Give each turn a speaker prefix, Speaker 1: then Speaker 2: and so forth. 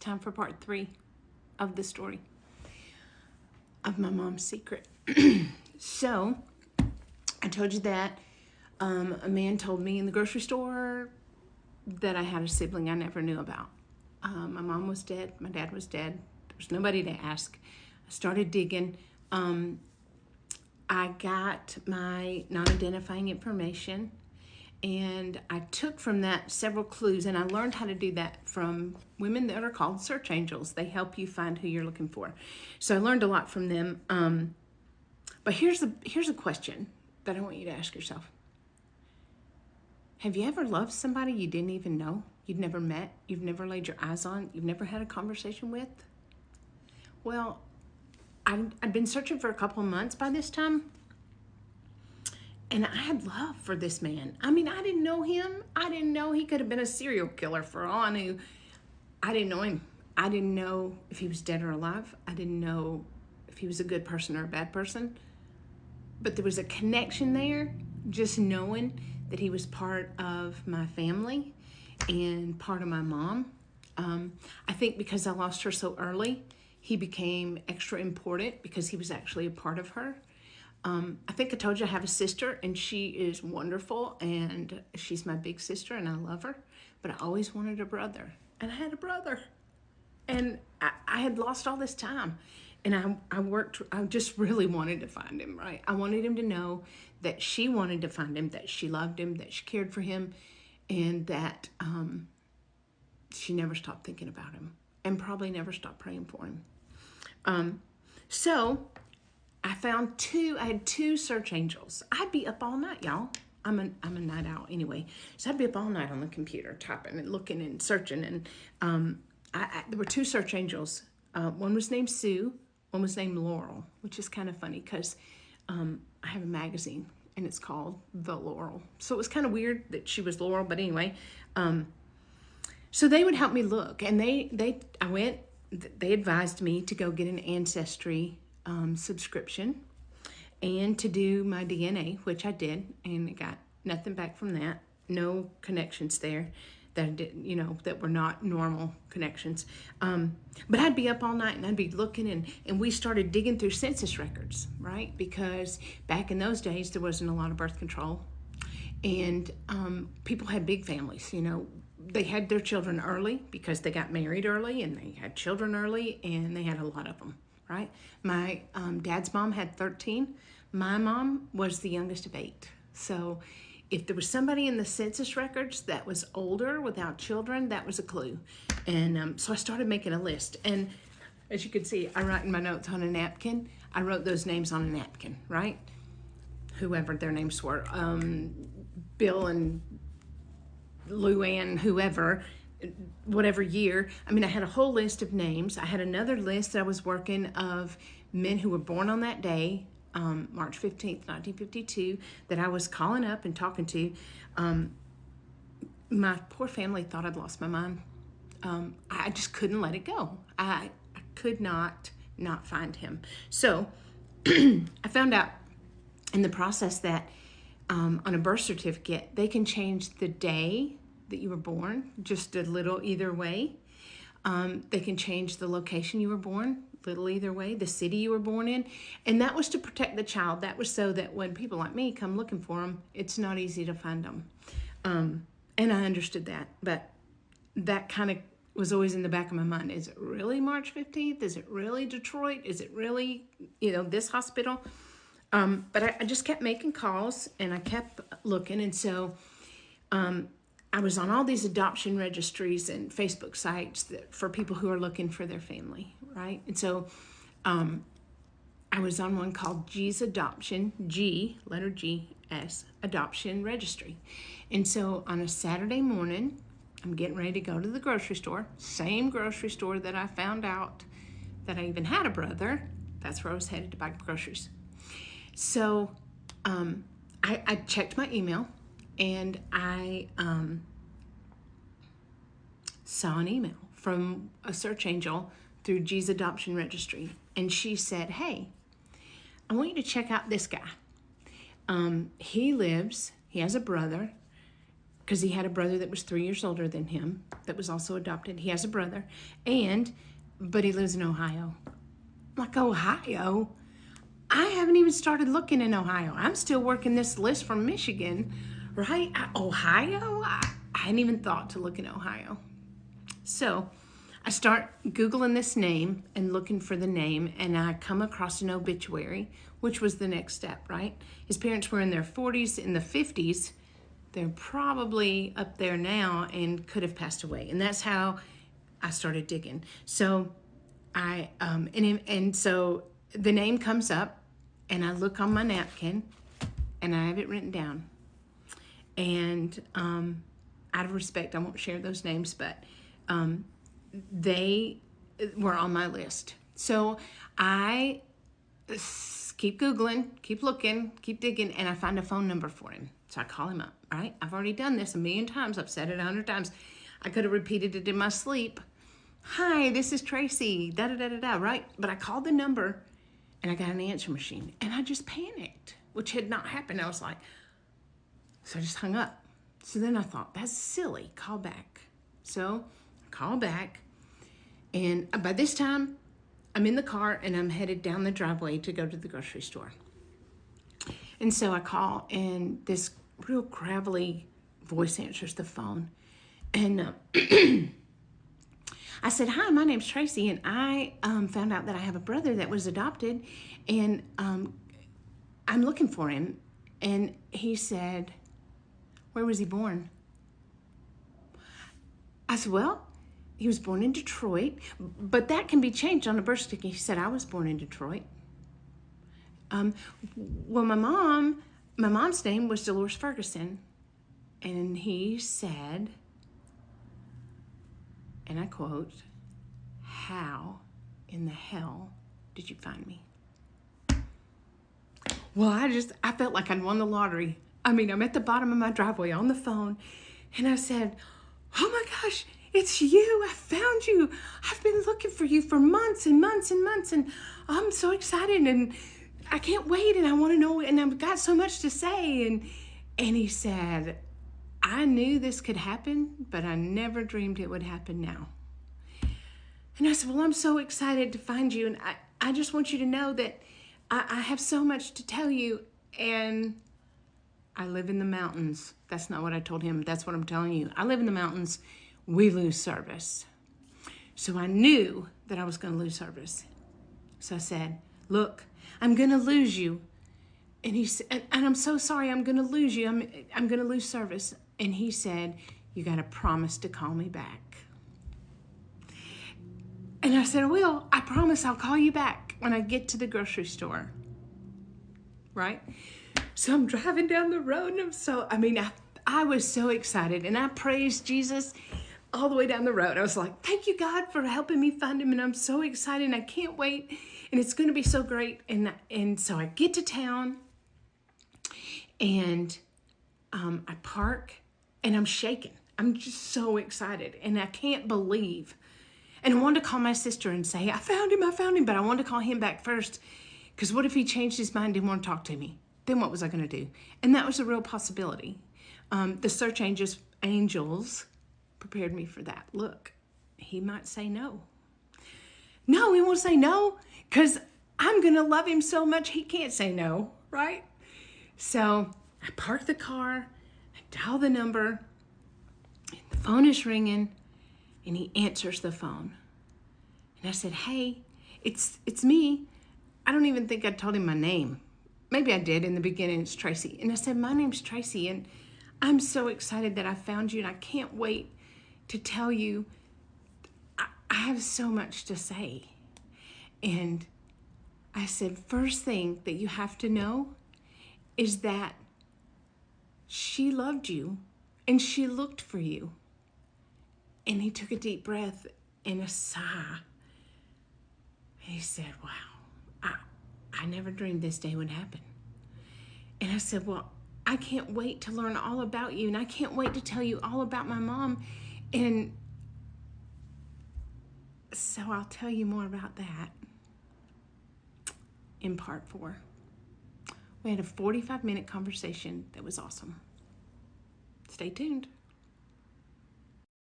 Speaker 1: time for part 3 of the story of my mom's secret. So, I told you that a man told me in the grocery store that I had a sibling I never knew about. My mom was dead. My dad was dead. There was nobody to ask. I started digging. I got my non-identifying information, and I took from that several clues, and I learned how to do that from women that are called search angels. They help you find who you're looking for. So I learned a lot from them. But here's a question that I want you to ask yourself. Have you ever loved somebody you didn't even know? You've never met? You've never laid your eyes on? You've never had a conversation with? Well, I'd been searching for a couple of months by this time, and I had love for this man. I mean, I didn't know him. I didn't know he could have been a serial killer for all I knew. I didn't know him. I didn't know if he was dead or alive. I didn't know if he was a good person or a bad person. But there was a connection there, just knowing that he was part of my family and part of my mom. I think because I lost her so early, he became extra important because he was actually a part of her. I think I told you I have a sister, and she is wonderful, and she's my big sister, and I love her. But I always wanted a brother, and I had a brother. And I had lost all this time. And I just really wanted to find him, right? I wanted him to know that she wanted to find him, that she loved him, that she cared for him, and that she never stopped thinking about him and probably never stopped praying for him. So I had two search angels. I'd be up all night, y'all. I'm a night owl anyway. So I'd be up all night on the computer typing and looking and searching. And there were two search angels. One was named Sue. One was named Laurel, which is kind of funny because I have a magazine and it's called The Laurel. So it was kind of weird that she was Laurel, but anyway. So they would help me look, and they advised me to go get an Ancestry subscription and to do my DNA, which I did, and I got nothing back from that. No connections there that I didn't, that were not normal connections. But I'd be up all night and I'd be looking, and we started digging through census records, right? Because back in those days, there wasn't a lot of birth control, and people had big families, They had their children early because they got married early, and they had children early, and they had a lot of them, right? My dad's mom had 13. My mom was the youngest of 8. So if there was somebody in the census records that was older without children, that was a clue. And so I started making a list. And as you can see, I write in my notes on a napkin. I wrote those names on a napkin, right? Whoever their names were. Bill and Luann, whoever, whatever year. I mean, I had a whole list of names. I had another list that I was working of men who were born on that day, March 15th, 1952, that I was calling up and talking to. My poor family thought I'd lost my mind. I just couldn't let it go. I could not find him. So I found out in the process that on a birth certificate, they can change the day that you were born, just a little either way. They can change the location you were born, little either way, the city you were born in. And that was to protect the child. That was so that when people like me come looking for them, it's not easy to find them. And I understood that, but that kind of was always in the back of my mind. Is it really March 15th? Is it really Detroit? Is it really, this hospital? But I just kept making calls, and I kept looking. And so I was on all these adoption registries and Facebook sites for people who are looking for their family, right? And so I was on one called G's Adoption, letter G, S, Adoption Registry. And so on a Saturday morning, I'm getting ready to go to the grocery store, same grocery store that I found out that I even had a brother. That's where I was headed to buy groceries. So I checked my email, and I saw an email from a search angel through G's Adoption Registry. And she said, hey, I want you to check out this guy. He has a brother because he had a brother that was 3 years older than him that was also adopted. He has a brother, but he lives in Ohio. I'm like, Ohio? I haven't even started looking in Ohio. I'm still working this list from Michigan, right? Ohio? I hadn't even thought to look in Ohio. So I start Googling this name and looking for the name, and I come across an obituary, which was the next step, right? His parents were in their 40s, in the 50s. They're probably up there now and could have passed away. And that's how I started digging. So so the name comes up, and I look on my napkin, and I have it written down. And out of respect, I won't share those names, but they were on my list. So I keep Googling, keep looking, keep digging, and I find a phone number for him. So I call him up, right? I've already done this 1,000,000 times. I've said it 100 times. I could have repeated it in my sleep. Hi, this is Tracy, da-da-da-da-da, right? But I called the number, and I got an answer machine, and I just panicked, which had not happened. I was like, so I just hung up. So then I thought, that's silly, call back. So I call back, and by this time, I'm in the car, and I'm headed down the driveway to go to the grocery store. And so I call, and this real gravelly voice answers the phone. And I said, hi, my name's Tracy, and I found out that I have a brother that was adopted, and I'm looking for him. And he said, where was he born? I said, well, he was born in Detroit, but that can be changed on a birth certificate. He said, I was born in Detroit. Well, my mom's name was Dolores Ferguson. And he said, and I quote, how in the hell did you find me? Well, I felt like I'd won the lottery. I mean, I'm at the bottom of my driveway on the phone, and I said, oh my gosh, it's you. I found you. I've been looking for you for months and months and months, and I'm so excited, and I can't wait, and I want to know, and I've got so much to say. And he said, I knew this could happen, but I never dreamed it would happen now. And I said, well, I'm so excited to find you, and I just want you to know that I have so much to tell you, and I live in the mountains. That's not what I told him. That's what I'm telling you. I live in the mountains. We lose service. So I knew that I was going to lose service. So I said, look, I'm going to lose you. And he said, and I'm so sorry, I'm going to lose you. I'm going to lose service. And he said, you got to promise to call me back. And I said, well, I promise I'll call you back when I get to the grocery store. Right? So I'm driving down the road, and I was so excited, and I praised Jesus all the way down the road. I was like, thank you, God, for helping me find him, and I'm so excited, and I can't wait, and it's going to be so great. And so I get to town, and I park, and I'm shaking. I'm just so excited, and I can't believe. And I wanted to call my sister and say, I found him, but I wanted to call him back first, because what if he changed his mind and didn't want to talk to me? Then what was I going to do? And that was a real possibility. The search angels prepared me for that. Look, he might say no. No, he won't say no, because I'm going to love him so much he can't say no, right? So I park the car, I dial the number, and the phone is ringing, and he answers the phone. And I said, hey, it's me. I don't even think I told him my name. Maybe I did in the beginning. It's Tracy. And I said, my name's Tracy, and I'm so excited that I found you, and I can't wait to tell you. I have so much to say. And I said, first thing that you have to know is that she loved you, and she looked for you. And he took a deep breath and a sigh. And he said, wow, I never dreamed this day would happen. And I said, well, I can't wait to learn all about you, and I can't wait to tell you all about my mom. And so I'll tell you more about that in part 4. We had a 45-minute conversation that was awesome. Stay tuned.